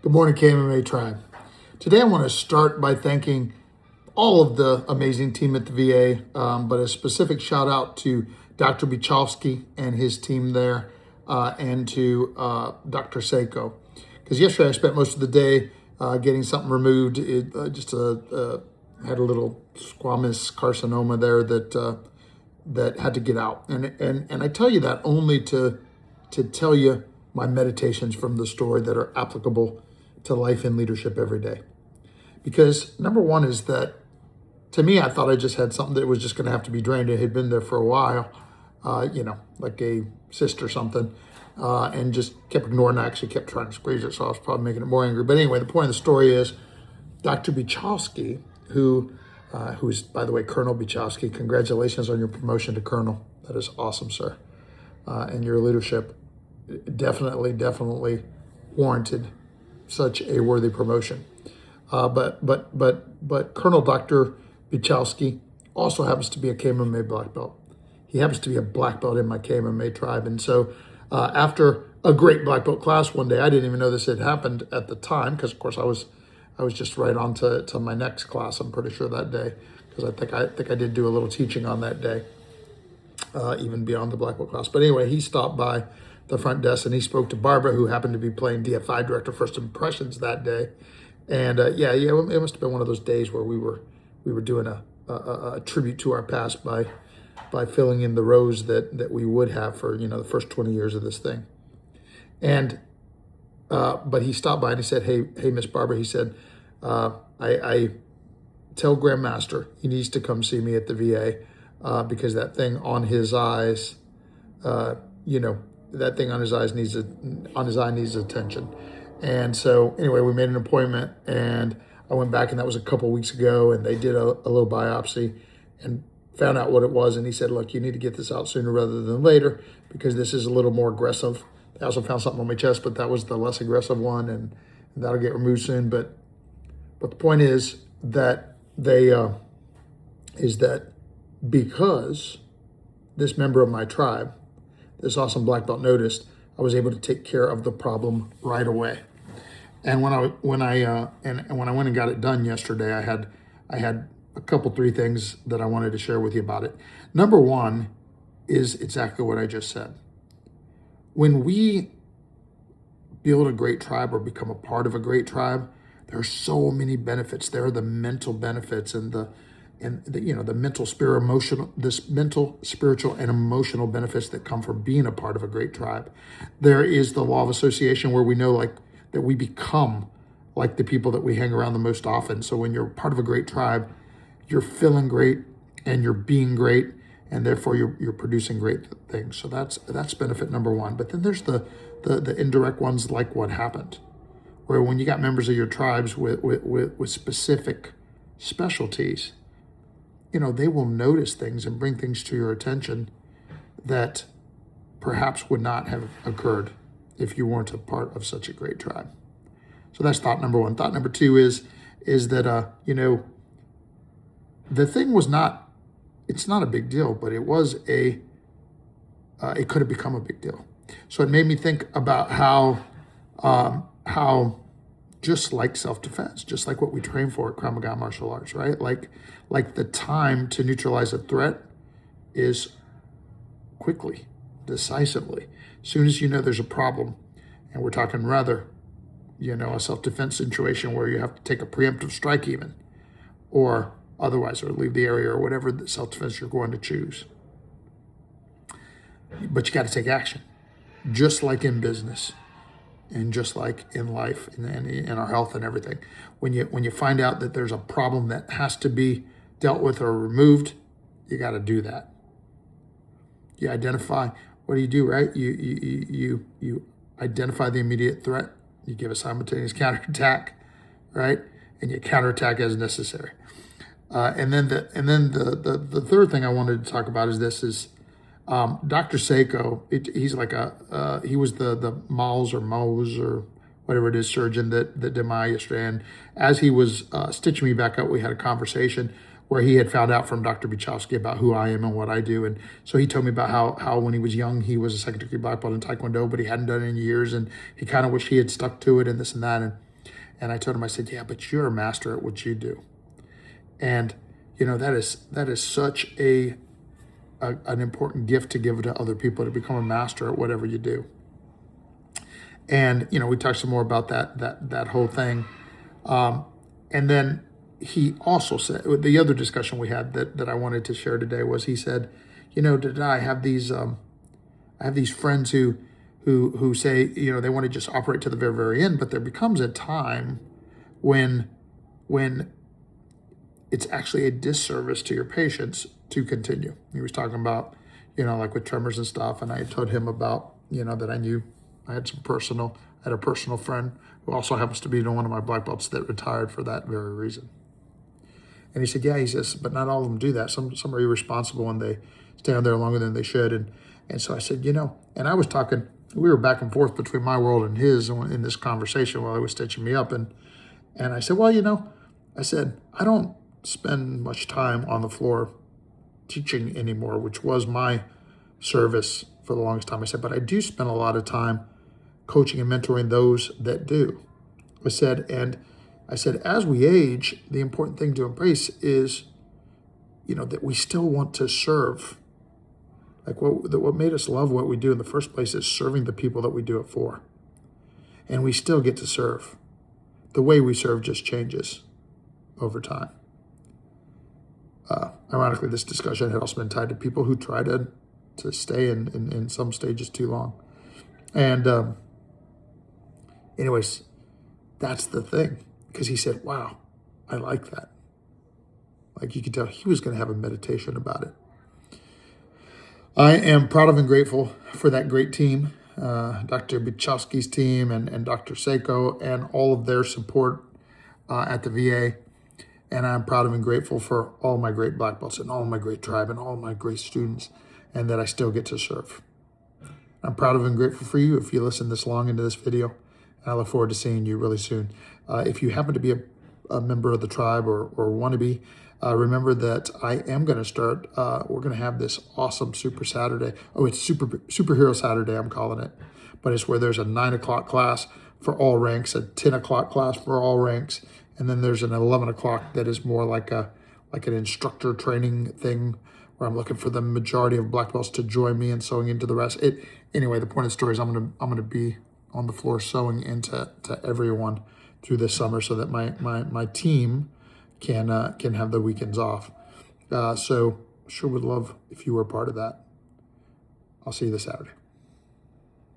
Good morning, KMMA Tribe. Today I want to start by thanking all of the amazing team at the VA, but a specific shout out to Dr. Beachkofsky and his team there, and to Dr. Seiko. Because yesterday I spent most of the day getting something removed. It had a little squamous carcinoma there that had to get out. And I tell you that only to tell you my meditations from the story that are applicable to life and leadership every day. Because number one is that, to me, I thought I just had something that was just going to have to be drained. It had been there for a while, like a cyst or something, and just kept ignoring it. I actually kept trying to squeeze it, so I was probably making it more angry. But anyway, the point of the story is Dr. Beachkofsky, who's, by the way, Colonel Beachkofsky, congratulations on your promotion to Colonel. That is awesome, sir. And your leadership definitely warranted such a worthy promotion. But Colonel Dr. Beachkofsky also happens to be a KMMA black belt. He happens to be a black belt in my KMMA tribe. And so after a great black belt class one day, I didn't even know this had happened at the time, because of course I was just right on to my next class, I'm pretty sure, that day, because I think I did do a little teaching on that day, even beyond the black belt class. But anyway, he stopped by the front desk and he spoke to Barbara, who happened to be playing DFI Director First Impressions that day. And it must have been one of those days where we were doing a tribute to our past by filling in the rows that we would have for the first 20 years of this thing. And but he stopped by and he said, "Hey, Miss Barbara," he said, "I tell Grandmaster he needs to come see me at the VA because that thing on his eyes, that thing on his eyes needs attention." And so anyway, we made an appointment and I went back, and that was a couple weeks ago, and they did a little biopsy and found out what it was. And he said, "Look, you need to get this out sooner rather than later because this is a little more aggressive." They also found something on my chest, but that was the less aggressive one, and that'll get removed soon. But the point is that because this member of my tribe, this awesome black belt, noticed, I was able to take care of the problem right away. And when I went and got it done yesterday, I had three things that I wanted to share with you about it. Number one is exactly what I just said. When we build a great tribe or become a part of a great tribe, there are so many benefits. There are the mental benefits and the mental, spiritual, and emotional benefits that come from being a part of a great tribe. There is the law of association, where we know that we become like the people that we hang around the most often. So when you're part of a great tribe, you're feeling great and you're being great, and therefore you're producing great things. So that's benefit number one. But then there's the indirect ones, like what happened, where when you got members of your tribes with specific specialties, they will notice things and bring things to your attention that perhaps would not have occurred if you weren't a part of such a great tribe. So that's thought number one. Thought number two is that, the thing was not, it's not a big deal, but it was it could have become a big deal. So it made me think about how just like self-defense, just like what we train for at Krav Maga martial arts, right? Like the time to neutralize a threat is quickly, decisively. As soon as there's a problem, and we're talking rather, a self-defense situation where you have to take a preemptive strike even, or otherwise, or leave the area, or whatever the self-defense you're going to choose. But you got to take action, just like in business. And just like in life and in our health and everything, when you find out that there's a problem that has to be dealt with or removed, you got to do that. You identify. What do? Right? You identify the immediate threat. You give a simultaneous counterattack, right? And you counterattack as necessary. And then the third thing I wanted to talk about is Dr. Seiko. He was the Mose or whatever it is surgeon that did my eye yesterday. And as he was stitching me back up, we had a conversation where he had found out from Dr. Beachkofsky about who I am and what I do. And so he told me about how when he was young, he was a second degree black belt in Taekwondo, but he hadn't done it in years. And he kind of wished he had stuck to it and this and that. And I told him, I said, yeah, but you're a master at what you do. And, that is such an important gift to give to other people, to become a master at whatever you do. And, we talked some more about that whole thing. And then he also said, the other discussion we had that I wanted to share today was, he said, I have these friends who say, they want to just operate to the very, very end, but there becomes a time when it's actually a disservice to your patients to continue. He was talking about, like with tremors and stuff. And I told him about, that I had a personal friend who also happens to be one of my black belts that retired for that very reason. And he said, yeah, he says, but not all of them do that. Some are irresponsible and they stay on there longer than they should. And so I said, and I was talking, we were back and forth between my world and his in this conversation while he was stitching me up. And I said, well, I said, I don't spend much time on the floor teaching anymore, which was my service for the longest time. I said, but I do spend a lot of time coaching and mentoring those that do. I said, as we age, the important thing to embrace is, that we still want to serve. Like what made us love what we do in the first place is serving the people that we do it for. And we still get to serve. The way we serve just changes over time. Ironically, this discussion had also been tied to people who try to stay in some stages too long. And anyways, that's the thing. Because he said, wow, I like that. Like you could tell he was going to have a meditation about it. I am proud of and grateful for that great team, Dr. Beachkofsky's team and Dr. Seiko and all of their support at the VA. And I'm proud of and grateful for all my great black belts and all my great tribe and all my great students, and that I still get to serve. I'm proud of and grateful for you if you listen this long into this video. And I look forward to seeing you really soon. If you happen to be a member of the tribe or want to be, remember that I am going to start, we're going to have this awesome Super Saturday. Oh, it's Superhero Saturday, I'm calling it. But it's where there's a 9 o'clock class for all ranks, a 10 o'clock class for all ranks, and then there's an 11 o'clock that is more like an instructor training thing where I'm looking for the majority of black belts to join me and sewing into the rest. Anyway, the point of the story is I'm gonna be on the floor sewing into everyone through this summer so that my team can have the weekends off. So sure would love if you were a part of that. I'll see you this Saturday.